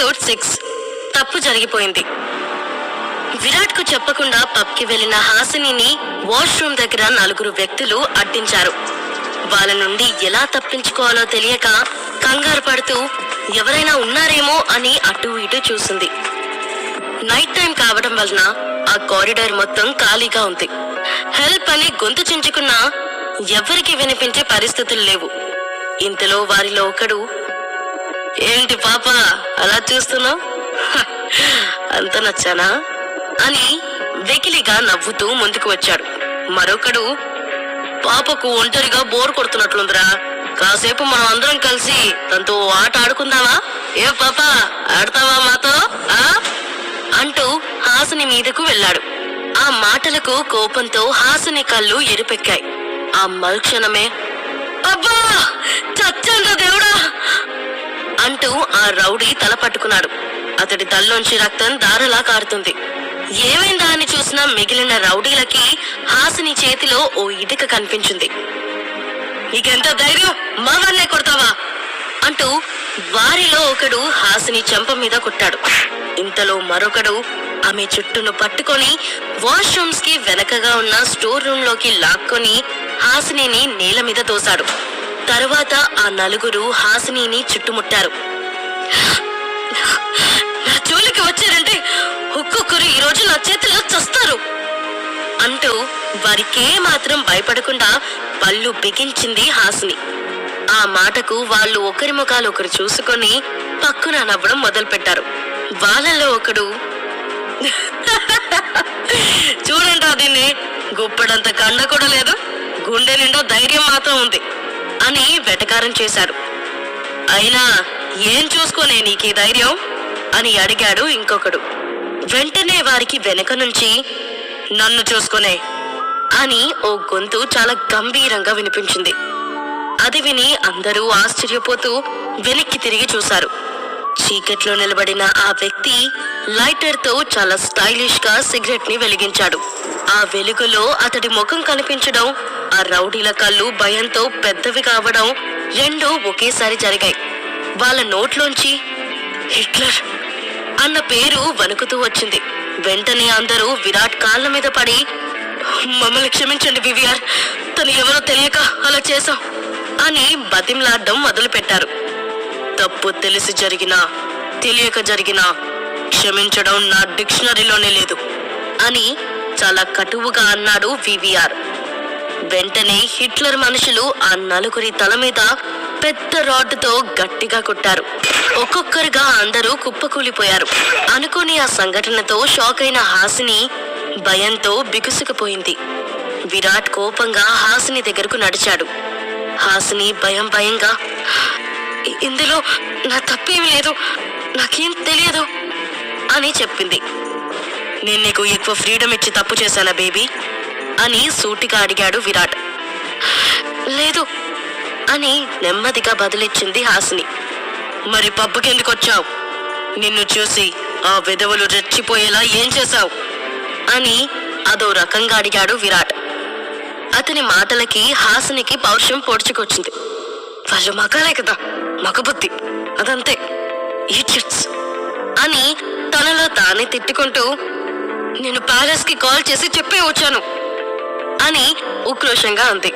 Episode 6 తప్పు జరిగిపోయింది. విరాట్ కు చెప్పకుండా పబ్ కి వెళ్లిన హాసినిని వాష్రూమ్ దగ్గర 4 వ్యక్తులు అడ్డించారు. వాళ్ళ నుండి ఎలా తప్పించుకోవాలో తెలియక కంగారు పడుతూ ఎవరైనా ఉన్నారేమో అని అటు ఇటు చూసింది. నైట్ టైం కావడం వలన ఆ కారిడార్ మొత్తం ఖాళీగా ఉంది. హెల్ప్ అని గొంతు చించుకున్నా ఎవరికి వినిపించే పరిస్థితులు లేవు. ఇంతలో వారిలో ఒకడు, ఏంటి పాప అలా చూస్తున్నావు, అంత నచ్చానా అని వెకిలిగా నవ్వుతూ ముందుకు వచ్చాడు. మరొకడు, పాపకు ఒంటరిగా బోర్ కొడుతున్నట్లుందిరా, కాసేపు మనం అందరం కలిసి తనతో ఆట ఆడుకుందామా, ఏ పాప ఆడతావా మాతో అంటూ హాసిని మీదకు వెళ్ళాడు. ఆ మాటలకు కోపంతో హాసిని కళ్ళు ఎరిపెక్కాయి. ఆ మరుక్షణమే అబ్బా చచ్చండ్రా దేవుడా అంటూ ఆ రౌడీ తల పట్టుకున్నాడు. అతడి తల్లోంచి రక్తం దారలా కారుతుంది. ఏమైందా అని చూసిన మిగిలిన రౌడీలకి హాసిని చేతిలో ఓ ఇటుక కనిపించింది. నీకెంత ధైర్యం, మావన్నే కొడతావా అంటూ వారిలో ఒకడు హాసిని చెంప మీద కొట్టాడు. ఇంతలో మరొకడు ఆమె చుట్టూను పట్టుకొని వాష్రూమ్స్ కి వెనకగా ఉన్న స్టోర్ రూమ్ లోకి లాక్కొని హాసినిని నేల మీద తోశాడు. తరువాత ఆ 4 హాసినిని చుట్టుముట్టారు. నా జోలికి వచ్చారంటే ఒక్కొక్కరు ఈ రోజు నా చేతిలో చస్తారు అంటూ వారికే మాత్రం భయపడకుండా పళ్ళు బిగించింది హాసిని. ఆ మాటకు వాళ్ళు ఒకరి ముఖాలు ఒకరు చూసుకొని పక్కున నవ్వడం మొదలు పెట్టారు. వాళ్ళలో ఒకడు, చూడండి దీన్ని, గుప్పడంత కండ కూడా లేదు, గుండె నిండా ధైర్యం మాత్రం ఉంది అని వెటకారం చేశాడు. అయినా ఏం చూసుకోనే నీకు ఈ ధైర్యం అని అడిగాడు ఇంకొకడు. వెంటనే వారికి వెనక నుంచి, నన్ను చూసుకునే అని ఓ గొంతు చాలా గంభీరంగా వినిపించింది. అది విని అందరూ ఆశ్చర్యపోతూ వెనక్కి తిరిగి చూశారు. చీకట్లో నిలబడిన ఆ వ్యక్తి లైటర్ తో చాలా స్టైలిష్ గా సిగరెట్ ని వెలిగించాడు. ఆ వెలుగులో అతడి ముఖం కనిపించడం, ఆ రౌడీల కళ్ళు భయంతో పెద్దవి కావడం రెండూ ఒకేసారి జరిగాయి. వాళ్ళ నోట్లోంచి హిట్లర్ అన్న పేరు వణుకుతూ వచ్చింది. వెంటనే అందరూ విరాట్ కాళ్ళ మీద పడి, మమ్మల్ని క్షమించండి వివిఆర్, తను ఎవరో తెలియక అలా చేశాం అని బతిమలాడడం మొదలు పెట్టారు. తప్పు తెలిసి జరిగినా తెలియక జరిగినా క్షమించడం నా డిక్షనరీలోనే లేదు అని చాలా కటువుగా అన్నాడు వివిఆర్. వెంటనే హిట్లర్ మనుషులు ఆ 4 తల మీద పెద్ద రాడ్డుతో గట్టిగా కొట్టారు. ఒక్కొక్కరుగా అందరూ కుప్పకూలిపోయారు. అనుకోని ఆ సంఘటనతో షాక్ అయిన హాసిని భయంతో బిగుసుకుపోయింది. విరాట్ కోపంగా హాసిని దగ్గరకు నడిచాడు. హాసిని భయంగా, ఇందులో నా తప్పేమీ లేదు, నాకేం తెలియదు అని చెప్పింది. నేను నీకు ఎక్కువ ఫ్రీడమ్ ఇచ్చి తప్పు చేశానా బేబీ అని సూటిగా అడిగాడు విరాట్. లేదు అని నెమ్మదిగా బదులిచ్చింది హాసిని. మరి పబ్బుకెందుకు వచ్చావు? నిన్ను చూసి ఆ విధవులు రెచ్చిపోయేలా ఏం చేశావు అని అదో రకంగా అడిగాడు విరాట్. అతని మాటలకి హాసినికి పౌరుషం పొడుచుకొచ్చింది. వాళ్ళు మగాలే కదా, మగబుద్ధి అదంతే, ఈడియట్స్ అని తనలో తానే తిట్టుకుంటూ, నేను ప్యాలెస్ కి కాల్ చేసి చెప్పే వచ్చాను అని ఉక్రోషంగా అంది.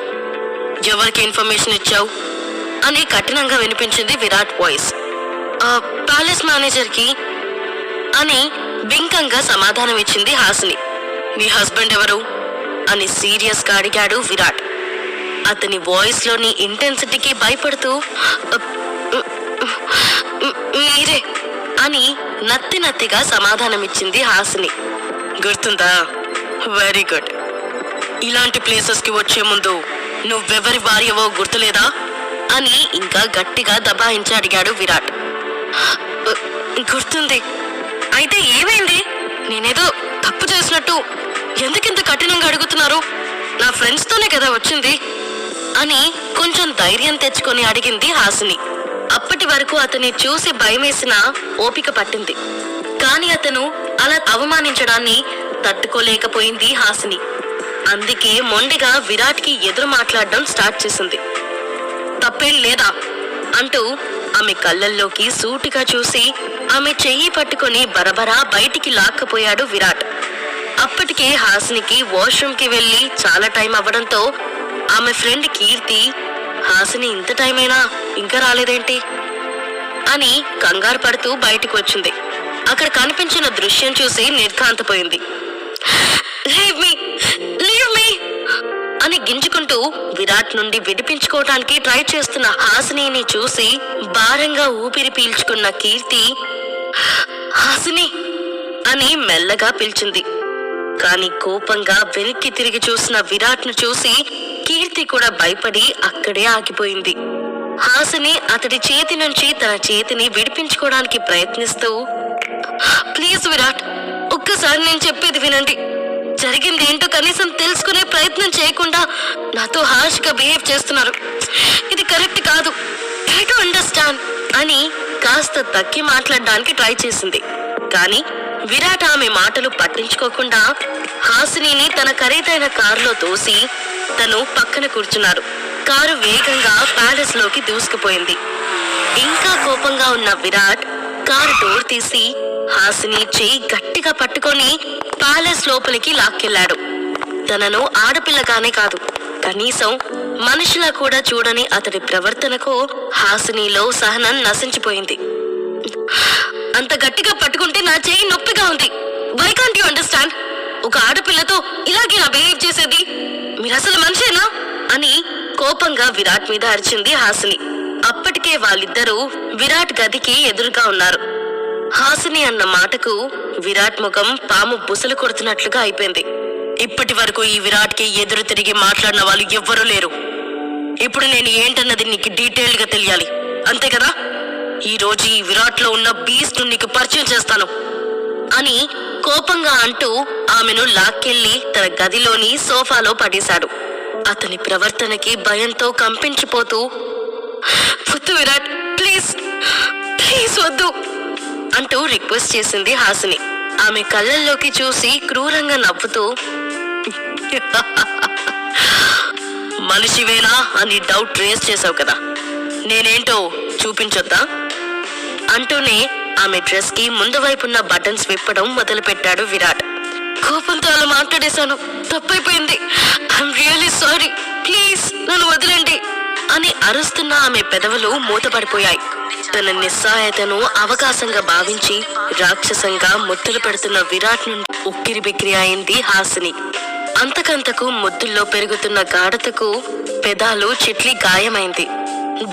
ఎవరికి ఇన్ఫర్మేషన్ ఇచ్చావు అని కఠినంగా వినిపించింది విరాట్ వాయిస్. ప్యాలెస్ మేనేజర్ కి అని బింకంగా సమాధానం ఇచ్చింది హాసిని. నీ హస్బెండ్ ఎవరు అని సీరియస్ గా అడిగాడు విరాట్. అతని వాయిస్ లోని ఇంటెన్సిటీకి భయపడుతూ, మీరే అని నత్తిగా సమాధానమిచ్చింది హాసిని. గుర్తుందా? Very good. ఇలాంటి ప్లేసెస్ కి వచ్చే ముందు నువ్వెవరి భార్యవో గుర్తులేదా అని ఇంకా గట్టిగా దబాయించి అడిగాడు విరాట్. గుర్తుంది. అయితే ఏమైంది? నేనేదో తప్పు చేసినట్టు ఎందుకింత కఠినంగా అడుగుతున్నారు? నా ఫ్రెండ్స్ తోనే కదా వచ్చింది అని కొంచెం ధైర్యం తెచ్చుకొని అడిగింది హాసిని. అప్పటి వరకు అతన్ని చూసి భయమేసిన ఓపిక పట్టింది. కాని అతను అలా అవమానించడాన్ని తట్టుకోలేకపోయింది హాసిని. అందుకే మొండిగా విరాట్ కి ఎదురు మాట్లాడడం స్టార్ట్ చేసింది. తప్పేం లేదా అంటూ ఆమె కళ్ళల్లోకి సూటిగా చూసి ఆమె చెయ్యి పట్టుకొని బరబరా బయటికి లాక్కపోయాడు విరాట్. అప్పటికే హాసినికి వాష్రూమ్కి వెళ్ళి చాలా టైం అవ్వడంతో ఆమె ఫ్రెండ్ కీర్తి, హాసిని ఇంత టైం అయినా ఇంకా రాలేదేంటి అని కంగారు పడుతూ బయటికి వచ్చింది. అక్కడ కనిపించిన దృశ్యం చూసి నిర్ఘాంతపోయింది. లీవ్ మీ, లీవ్ మీ అని గింజుకుంటూ విరాట్ నుండి విడిపించుకోవడానికి ట్రై చేస్తున్న హాసినిని చూసి భారంగా ఊపిరి పీల్చుకున్న కీర్తి, హాసిని అని మెల్లగా పిలిచింది. కాని కోపంగా వెనక్కి తిరిగి చూసిన విరాట్ ను చూసి కీర్తి కూడా భయపడి అక్కడే ఆగిపోయింది. హాసిని అతడి చేతి నుంచి తన చేతిని విడిపించుకోవడానికి ప్రయత్నిస్తూ, ప్లీజ్ విరాట్, ఒక్కసారి నేను చెప్పేది వినండి. జరిగింది ఏంటో కనీసం తెలుసుకునే ప్రయత్నం చేయకుండా నాతో హార్ష్ గా బిహేవ్ చేస్తున్నారు. ఇది కరెక్ట్ కాదు. ట్రై టు అండర్స్టాండ్ అని కాస్త తగ్గి మాట్లాడడానికి ట్రై చేసింది. కానీ విరాట్ ఆమె మాటలు పట్టించుకోకుండా హాసినిని తన ఖరీదైన కారులో తోసి తను పక్కన కూర్చున్నారు. కారు వేగంగా ప్యాలెస్ లోకి దూసుకుపోయింది. ఇంకా కోపంగా ఉన్న విరాట్ కారు డోర్ తీసి హాసిని చెయ్యి గట్టిగా పట్టుకొని ప్యాలెస్ లోపలికి లాక్కెళ్లాడు. తనను ఆడపిల్లగానే కాదు, కనీసం మనిషిలా కూడా చూడని అతడి ప్రవర్తనకు హాసినిలో సహనం నశించిపోయింది. అంత గట్టిగా పట్టుకుంటే నా చెయ్యి నొప్పిగా ఉంది. Why can't you understand? ఒక ఆడపిల్లతో ఇలాగే నా బిహేవ్ చేసేది? మీరు అసలు మనిషేనా అని కోపంగా విరాట్ మీద అరిచింది హాసిని. అప్పటికే వాళ్ళిద్దరూ విరాట్ గదికి ఎదురుగా ఉన్నారు. హాసిని అన్న మాటకు విరాట్ ముఖం పాము బుసలు కొడుతున్నట్లుగా అయిపోయింది. ఇప్పటి వరకు ఈ విరాట్ కి ఎదురు తిరిగి మాట్లాడిన వాళ్ళు ఎవ్వరూ లేరు. ఇప్పుడు నేను ఏంటన్నది నీకు డీటెయిల్ గా తెలియాలి, అంతే కదా? ఈ రోజు ఈ విరాట్ లో ఉన్న బీస్ట్ ను నీకు పరిచయం చేస్తాను అని కోపంగా అంటూ ఆమెను లాక్కెళ్లి తన గదిలోని సోఫాలో పడేశాడు. అతని ప్రవర్తనకి భయంతో కంపించిపోతూ, వద్దు విరాట్, ప్లీజ్ ప్లీజ్ వద్దు అంటూ రిక్వెస్ట్ చేసింది హాసిని. ఆమె కళ్ళల్లోకి చూసి క్రూరంగా నవ్వుతూ, మనిషివేనా అని డౌట్ రేస్ చేసావు కదా, నేనేంటో చూపించొద్దా అంటూనే ఆమె డ్రెస్ కి ముందు వైపున్న బటన్స్ విప్పడం మొదలు పెట్టాడు విరాట్. కోపంతో అలా మాట్లాడేశాను, తప్పైపోయింది, ఐఎమ్ రియల్లీ సారీ, ప్లీజ్ నన్ను వదిలేండి అని అరుస్తున్న ఆమె పెదవులు మూతపడిపోయాయి. తన నిస్సహాయతను అవకాశంగా భావించి రాక్షసంగా ముద్దులు పెడుతున్న విరాట్ నుండి ఉక్కిరి బిక్కిరి అయింది హాసిని. అంతకంతకు ముద్దుల్లో పెరుగుతున్న గాఢతకు పెదాలు చిట్లి గాయమైంది.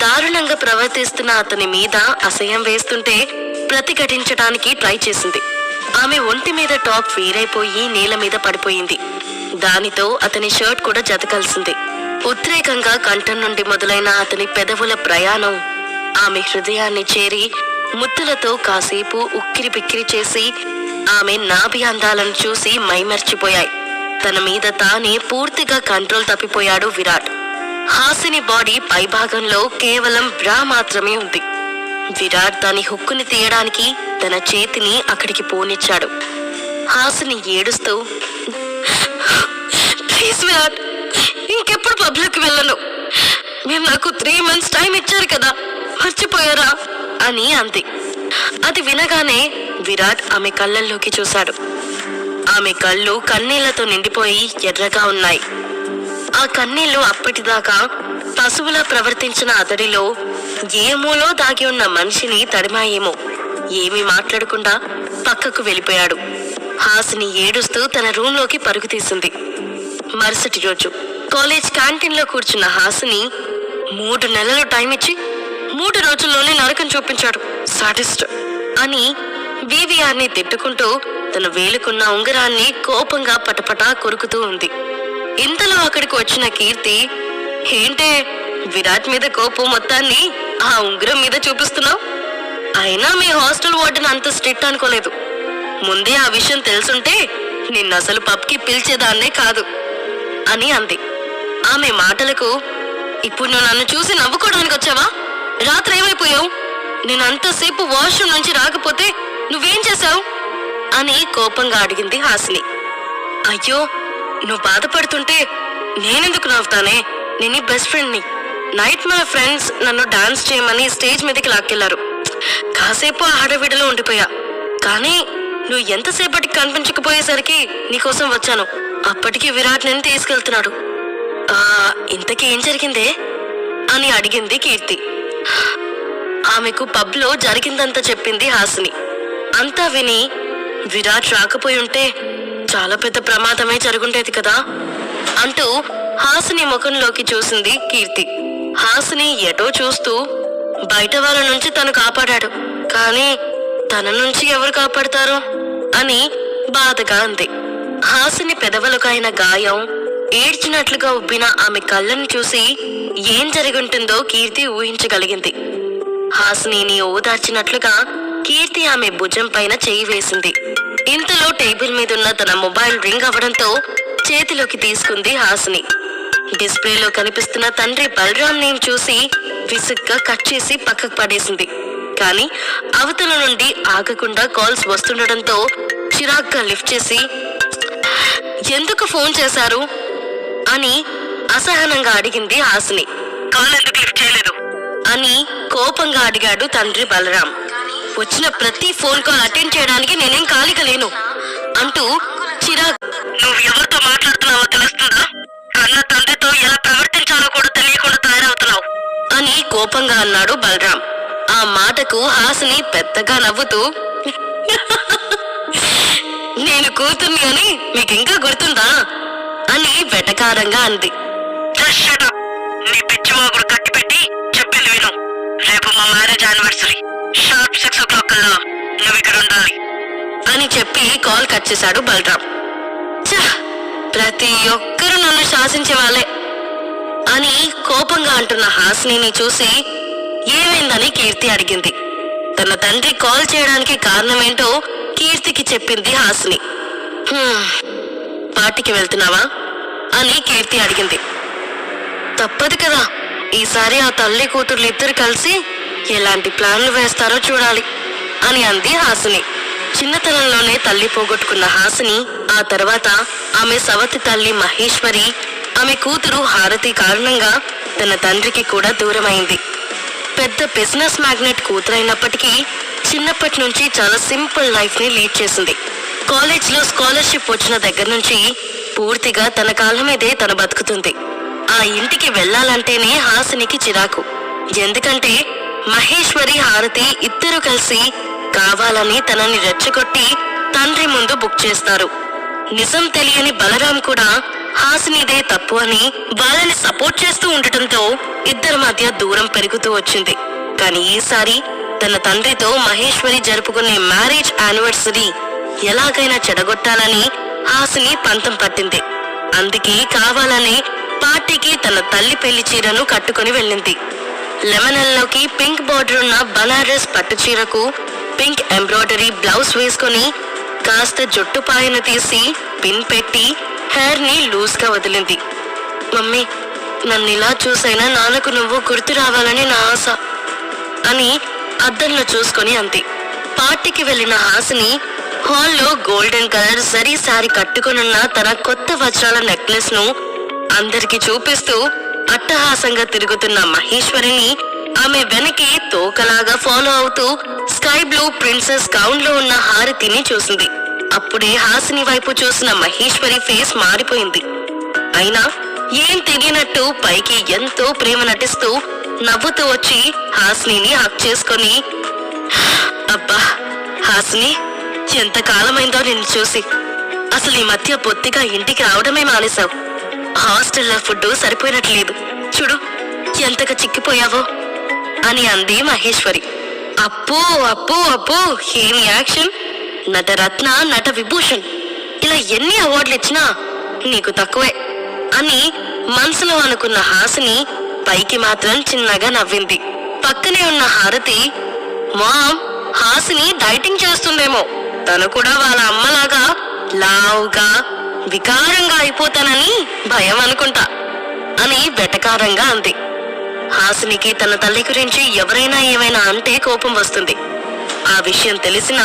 దారుణంగా ప్రవర్తిస్తున్న అతని మీద అసహ్యం వేస్తుంటే ప్రతిఘటించడానికి ట్రై చేసింది. ఆమె ఒంటి మీద టాప్ వీరైపోయి నేల మీద పడిపోయింది. దానితో అతని షర్ట్ కూడా జతకలిసింది. ఉద్రేకంగా కంఠం నుండి మొదలైన అతని పెదవుల ప్రయాణం ఆమె హృదయాన్ని చేరి ముద్దులతో కాసేపు ఉక్కిరి బిక్కిరి చేసి ఆమె నాభి అందాలను చూసి మైమర్చిపోయాయి. తన మీద తానే పూర్తిగా కంట్రోల్ తప్పిపోయాడు విరాట్. హాసిని బాడీ పైభాగంలో కేవలం బ్రా మాత్రమే ఉంది. విరాట్ దాని హుక్కుని తీయడానికి తన చేతిని అక్కడికి పోనిచ్చాడు. హాసిని ఏడుస్తూ, ప్లీజ్ విరాట్, ఇంకెప్పుడు పబ్లిక్ వెళ్ళను, మీరు నాకు 3 months టైం ఇచ్చారు కదా, మర్చిపోయారా అని అంది. అది వినగానే విరాట్ ఆమె కళ్ళల్లోకి చూశాడు. ఆమె కళ్ళు కన్నీళ్లతో నిండిపోయి ఎర్రగా ఉన్నాయి. ఆ కన్నీళ్లు అప్పటిదాకా పశువులా ప్రవర్తించిన అతడిలో ఏమోలో దాగి ఉన్న మనిషిని తడిమాయేమో. ఏమీ మాట్లాడకుండా పక్కకు వెళ్ళిపోయాడు. హాసిని ఏడుస్తూ తన రూంలోకి పరుగు తీసింది. మరుసటి రోజు కాలేజ్ క్యాంటీన్ లో కూర్చున్న హాసిని 3 నెలలు టైం ఇచ్చి 3 రోజుల్లోనే నరకం చూపించాడు, సాడిస్ట్ అని వివిఆర్ ని తిట్టుకుంటూ తన వేలుకున్న ఉంగరాన్ని కోపంగా పటపటా కొరుకుతూ ఉంది. ఇంతలో అక్కడికి వచ్చిన కీర్తి, ఏంటే విరాట్ మీద కోపం మొత్తాన్ని ఆ ఉంగరం మీద చూపిస్తున్నావు? అయినా మీ హాస్టల్ వార్డెన్ అంత స్ట్రిక్ట్ అనుకోలేదు. ముందే ఆ విషయం తెలుసుంటే నిన్నసలు పబ్కి పిలిచేదాన్నే కాదు అని అంది. ఆమె మాటలకు, ఇప్పుడు నువ్వు నన్ను చూసి నవ్వుకోవడానికి వచ్చావా? రాత్రి ఏమైపోయావు? నేను అంతసేపు వాష్రూమ్ నుంచి రాకపోతే నువ్వేం చేశావు అని కోపంగా అడిగింది హాసిని. అయ్యో, నువ్వు బాధపడుతుంటే నేనెందుకు నవ్వుతానే? నేను బెస్ట్ ఫ్రెండ్ని. నైట్ మన ఫ్రెండ్స్ నన్ను డాన్స్ చేయమని స్టేజ్ మీదకి లాక్కెళ్లారు. కాసేపు ఆ హడావిడిలో ఉండిపోయా. కానీ నువ్వు ఎంతసేపటికి కనిపించకపోయేసరికి నీకోసం వచ్చాను. అప్పటికి విరాట్ నేను తీసుకెళ్తున్నాడు. ఇంతకీ ఏం జరిగిందే అని అడిగింది కీర్తి. ఆమెకు పబ్లో జరిగిందంతా చెప్పింది హాసిని. అంతా విని విరాట్ రాకపోయి ఉంటే చాలా పెద్ద ప్రమాదమే జరుగుండేది కదా అంటూ హాసిని ముఖంలోకి చూసింది కీర్తి. హాసిని ఎటో చూస్తూ బయట వాళ్ళ నుంచి తను కాపాడాడు, కానీ తన నుంచి ఎవరు కాపాడతారు అని బాధగా అంది. హాసిని పెదవులకైన గాయం, ఏడ్చినట్లుగా ఉబ్బిన ఆమె కళ్ళను చూసి ఏం జరుగుంటుందో కీర్తి ఊహించగలిగింది. హాసినిని ఓదార్చినట్లుగా కీర్తి ఆమె భుజం పైన చేయి వేసింది. ఇంతలో టేబుల్ మీదున్న తన మొబైల్ రింగ్ అవడంతో చేతిలోకి తీసుకుంది హాసిని. డిస్ప్లేలో కనిపిస్తున్న తండ్రి బలరాం నేమ్ చూసి విసుగ్గా కట్ చేసి పక్కకు పడేసింది. కానీ అవతల నుండి ఆగకుండా కాల్స్ వస్తుండటంతో చిరాగ్గా లిఫ్ట్ చేసి, ఎందుకు ఫోన్ చేశారు అని అసహనంగా అడిగింది హాసిని. కాల్ ఎందుకు లిఫ్ట్ చేయలేదు అని కోపంగా అడిగాడు తండ్రి బలరాం. వచ్చిన ప్రతి ఫోన్ కాల్ అటెండ్ చేయడానికి నేనేం ఖాళీగా లేను అంటూ చిరాగ్, నువ్వు ఎవరితో మాట్లాడుతున్నావో తెలుస్తుందా? కన్న తండ్రితో ఎలా ప్రవర్తించాలో కూడా తెలియకుండా తయారవుతున్నావు అని కోపంగా అన్నాడు బలరాం. ఆ మాటకు హాసిని పెద్దగా నవ్వుతూ, నేను కూతుర్ని అని మీకింకా గుర్తుందా అని వెటకారంగా అంది. నీ పిచ్చివాగుడు కట్టిపెట్టి చెప్పింది విను. రేపు మా మ్యారేజ్ యానివర్సరీ, షార్ప్ 6 o'clock కల్లా నువ్వు ఇక్కడ ఉండాలి అని చెప్పి కాల్ కట్ చేశాడు బలరాం. ప్రతి ఒక్కరూ నన్ను శాసించే వాళ్ళే అని కోపంగా అంటున్న హాసినిని చూసి ఏమైందని కీర్తి అడిగింది. తన తండ్రి కాల్ చేయడానికి కారణమేంటో కీర్తికి చెప్పింది హాసిని. పార్టీకి వెళ్తున్నావా అని కీర్తి అడిగింది. తప్పదు కదా, ఈసారి ఆ తల్లి కూతుర్లు ఇద్దరు కలిసి ఎలాంటి ప్లాన్లు వేస్తారో చూడాలి అని అంది హాసిని. చిన్నతనంలోనే తల్లి పోగొట్టుకున్న హాసిని ఆ తర్వాత ఆమె సవతి తల్లి మహేశ్వరి, ఆమె కూతురు హారతి కారణంగా తన తండ్రికి కూడా దూరమైంది. పెద్ద బిజినెస్ మ్యాగ్నెట్ కూతురైనప్పటికీ చిన్నప్పటి నుంచి చాలా సింపుల్ లైఫ్ ని లీడ్ చేసింది. కాలేజ్లో స్కాలర్షిప్ వచ్చిన దగ్గర నుంచి పూర్తిగా తన కాళ్ళ మీదే తను బతుకుతుంది. ఆ ఇంటికి వెళ్లాలంటేనే హాసినికి చిరాకు. ఎందుకంటే మహేశ్వరి, హారతి ఇద్దరు కలిసి కావాలని తనని రెచ్చగొట్టి తండ్రి ముందు బుక్ చేస్తారు. నిజం తెలియని బలరాం కూడా హాసినిదే తప్పు అని వాళ్ళని సపోర్ట్ చేస్తూ ఉండటంతో ఇద్దరి మధ్య దూరం పెరుగుతూ వచ్చింది. కానీ ఈసారి తన తండ్రితో మహేశ్వరి జరుపుకునే మ్యారేజ్ యానివర్సరీ ఎలాగైనా చెడగొట్టాలని హాసిని పంతం పట్టింది. అందుకే కావాలని పార్టీకి తన తల్లి పెళ్లి చీరను కట్టుకుని వెళ్ళింది. లెమనల్లోకి పింక్ బార్డర్ ఉన్న బనారస్ పట్టు చీరకు పింక్ ఎంబ్రాయిడరీ బ్లౌజ్ వేసుకుని కాస్త జుట్టు పాయను తీసి పిన్ పెట్టి హెయిర్ ని లూజ్ గా వదిలింది. మమ్మీ, నన్ను ఇలా చూసైనా నాన్నకు నువ్వు గుర్తు రావాలని నా ఆశ అని అద్దంలో చూసుకొని అంది. పార్టీకి వెళ్లిన హాసిని హాల్లో గోల్డెన్ కలర్ జరీ శారీ కట్టుకునున్న తన కొత్త వజ్రాల నెక్లెస్ ను అందరికి చూపిస్తూ అట్టహాసంగా తిరుగుతున్న మహేశ్వరిని ఆమె వెనకే తోకలాగా ఫాలో అవుతూ స్కై బ్లూ ప్రిన్సెస్ గౌన్ లో ఉన్న హారతిని చూసింది. అప్పుడే హాసిని వైపు చూసిన మహేశ్వరి ఫేస్ మారిపోయింది. అయినా ఏం తెలియనట్టు పైకి ఎంతో ప్రేమ నటిస్తూ నవ్వుతూ వచ్చి హాసినిని హక్ చేసుకొని, అబ్బా హాసిని, ఎంతకాలమైందో నిన్ను చూసి. అసలు ఈ మధ్య బొత్తిగా ఇంటికి రావడమే మానేశావు. హాస్టల్లో ఫుడ్ సరిపోయినట్లేదు, చూడు ఎంతగా చిక్కిపోయావో అని అంది మహేశ్వరి. అప్పో అప్పో అప్పో, ఏం యాక్షన్! నటరత్న, నట విభూషణ్ ఇలా ఎన్ని అవార్డులు ఇచ్చినా నీకు తక్కువే అని మనసులో అనుకున్న హాసిని పైకి మాత్రం చిన్నగా నవ్వింది. పక్కనే ఉన్న హారతి, మామ్, హాసిని డైటింగ్ చేస్తుందేమో, తను కూడా వాళ్ళ అమ్మలాగా లావుగా వికారంగా అయిపోతానని భయం అనుకుంటా అని వెటకారంగా అంది. హాసినికి తన తల్లి గురించి ఎవరైనా ఏమైనా అంటే కోపం వస్తుంది. ఆ విషయం తెలిసిన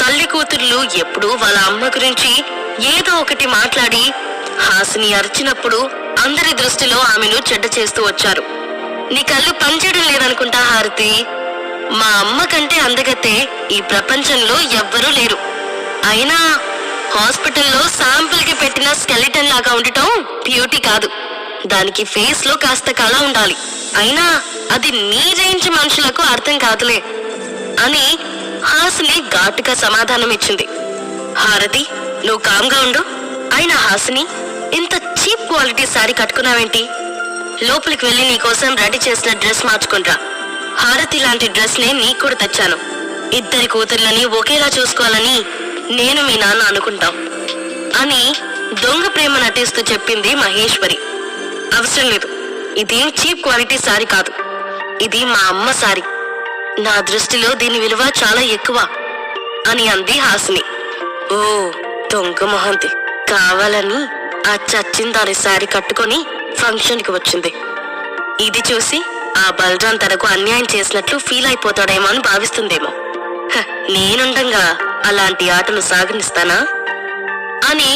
తల్లి కూతుర్లు ఎప్పుడూ వాళ్ళ అమ్మ గురించి ఏదో ఒకటి మాట్లాడి హాసిని అరిచినప్పుడు అందరి దృష్టిలో ఆమెను చెడ్డ చేస్తూ వచ్చారు. నీ కళ్ళు పనిచేయడం లేదనుకుంటా హారతి, మా అమ్మ కంటే అందగతే ఈ ప్రపంచంలో ఎవ్వరూ లేరు. అయినా హాస్పిటల్లో శాంపుల్ కి పెట్టిన స్కెలిటన్ లాగా ఉండటం బ్యూటీ కాదు. దానికి ఫేస్ లో కాస్త కళ ఉండాలి. అయినా అది నీ రేంజ్ మనుషులకు అర్థం కాదులే అని హాసిని ఘాటుగా సమాధానం ఇచ్చింది. హారతి, నువ్వు కామ్గా ఉండు. అయినా హాసిని, ఇంత చీప్ క్వాలిటీ సారీ కట్టుకున్నావేంటి? లోపలికి వెళ్ళి నీకోసం రెడీ చేసిన డ్రెస్ మార్చుకుంటా. హారతి లాంటి డ్రెస్ నే నీకు కూడా తెచ్చాను. ఇద్దరి కూతుర్లని ఒకేలా చూసుకోవాలని నేను మీ నాన్న అనుకుంటాం అని దొంగ ప్రేమ నటిస్తూ చెప్పింది మహేశ్వరి. అవసరం లేదు, ఇదేం చీప్ క్వాలిటీ సారీ కాదు. ఇది మా అమ్మ సారీ. నా దృష్టిలో దీని విలువ చాలా ఎక్కువ అని అంది హాసిని. ఓ దొంగ మొహంతి, కావాలని ఆ చచ్చిందారి సారీ కట్టుకొని ఫంక్షన్ కి వచ్చింది. ఇది చూసి ఆ బలరాం తనకు అన్యాయం చేసినట్లు ఫీల్ అయిపోతాడేమో అని భావిస్తుందేమో. నేనుండంగా అలాంటి ఆటలు సాగనిస్తానా అని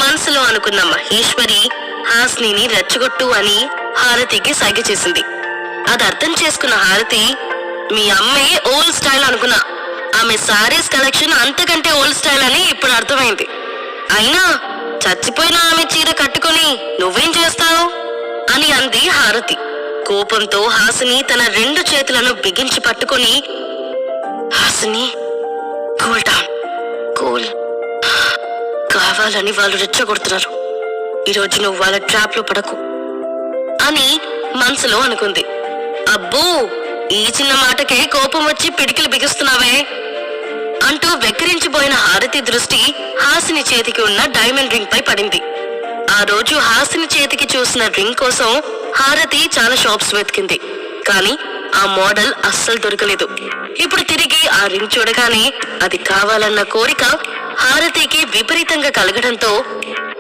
మనసులో అనుకున్న మహేశ్వరి హాసినిని రెచ్చగొట్టు అని హారతికి సైగ చేసింది. అది అర్థం చేసుకున్న హారతి, మీ అమ్మే ఓల్డ్ స్టైల్ అనుకున్నా, ఆమె సారీస్ కలెక్షన్ అంతకంటే ఓల్డ్ స్టైల్ అని ఇప్పుడు అర్థమైంది. అయినా చచ్చిపోయిన ఆమె చీర కట్టుకొని నువ్వేం చేస్తావు అని అంది హారతి. కోపంతో హాసిని తన 2 చేతులను బిగించి పట్టుకొని, హాసిని కూల్ డౌన్, కూల్, కావాలని వాళ్ళు రెచ్చగొడుతున్నారు. ఈరోజు నువ్వు వాళ్ళ ట్రాప్ లో పడకు అని మనసులో అనుకుంది. అబ్బో, ఈ చిన్న మాటకే కోపం వచ్చి పిడికిలు బిగిస్తున్నావే అంటూ వెక్కిరించిపోయిన హారతి దృష్టి హాసిని చేతికి ఉన్న డైమండ్ రింగ్ పై పడింది. ఆ రోజు హాసిని చేతికి చూసిన రింగ్ కోసం హారతి చాలా షాప్స్ వెతికింది, కానీ ఆ మోడల్ అస్సలు దొరకలేదు. ఇప్పుడు తిరిగి ఆ రింగ్ చూడగానే అది కావాలన్న కోరిక హారతికి విపరీతంగా కలగడంతో,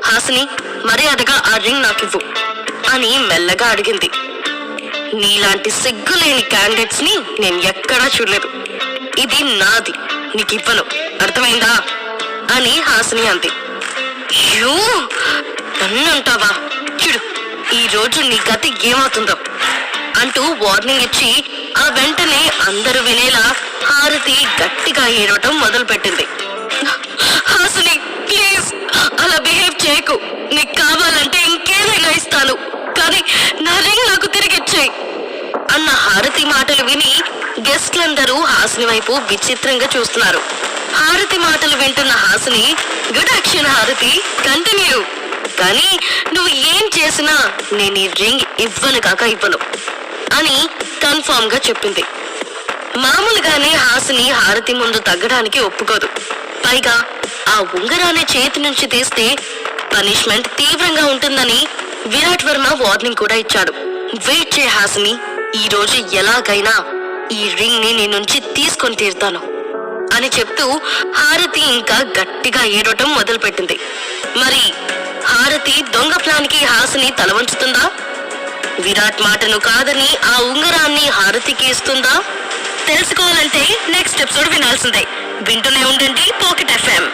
హాసిని, మర్యాదగా ఆ రింగ్ నాకివ్వు అని మెల్లగా అడిగింది. నీలాంటి సిగ్గులేని క్యాండిడేట్స్ ని నేను ఎక్కడా చూడలేదు. ఇది నాది, నీకివ్వను, అర్థమైందా అని హాసిని అంది. యూ, నన్నంటావా? చూడు, ఈ రోజు నీ గతి ఏమవుతుందో అంటూ వార్నింగ్ ఇచ్చి ఆ వెంటనే అందరూ వినేలా హారతి గట్టిగా ఏడవటం మొదలు పెట్టింది. హాసిని, ప్లీజ్ అలా బిహేవ్ చేయకు. నీకు కావాలంటే ఇంకేదైనా ఇస్తాను, కానీ నా రింగ్ నాకు తిరిగిచ్చేయి అన్న హారతి మాటలు విని గెస్ట్లందరూ హాసిని వైపు విచిత్రంగా చూస్తున్నారు. హారతి మాటలు వింటున్న హాసిని, గుడ్ యాక్షన్ హారతి, కంటిన్యూ, కానీ నువ్వు ఏం చేసినా నేను ఈ రింగ్ ఇవ్వను కాక ఇవ్వను అని కన్ఫర్మ్ గా చెప్పింది. మామూలుగానే హాసిని హారతి ముందు తగ్గడానికి ఒప్పుకోదు. పైగా ఆ ఉంగరాన్ని చేతి నుంచి తీస్తే పనిష్మెంట్ తీవ్రంగా ఉంటుందని విరాట్ వర్మ వార్నింగ్ కూడా ఇచ్చాడు. వెయిట్ చే హాసిని, ఈ రోజు ఎలాగైనా ఈ రింగ్ ని నీ నుంచి తీసుకొని తీరుతాను అని చెప్తూ హారతి ఇంకా గట్టిగా ఏడవటం మొదలు పెట్టింది. మరి హారతి దొంగ ప్లాన్ కి హాసిని తల వంచుతుందా? విరాట్ మాటను కాదని ఆ ఉంగరాన్ని హారతికి ఇస్తుందా? తెలుసుకోవాలంటే నెక్స్ట్ ఎపిసోడ్ వినాల్సిందే. వింటూనే ఉండండి పాకెట్ FM.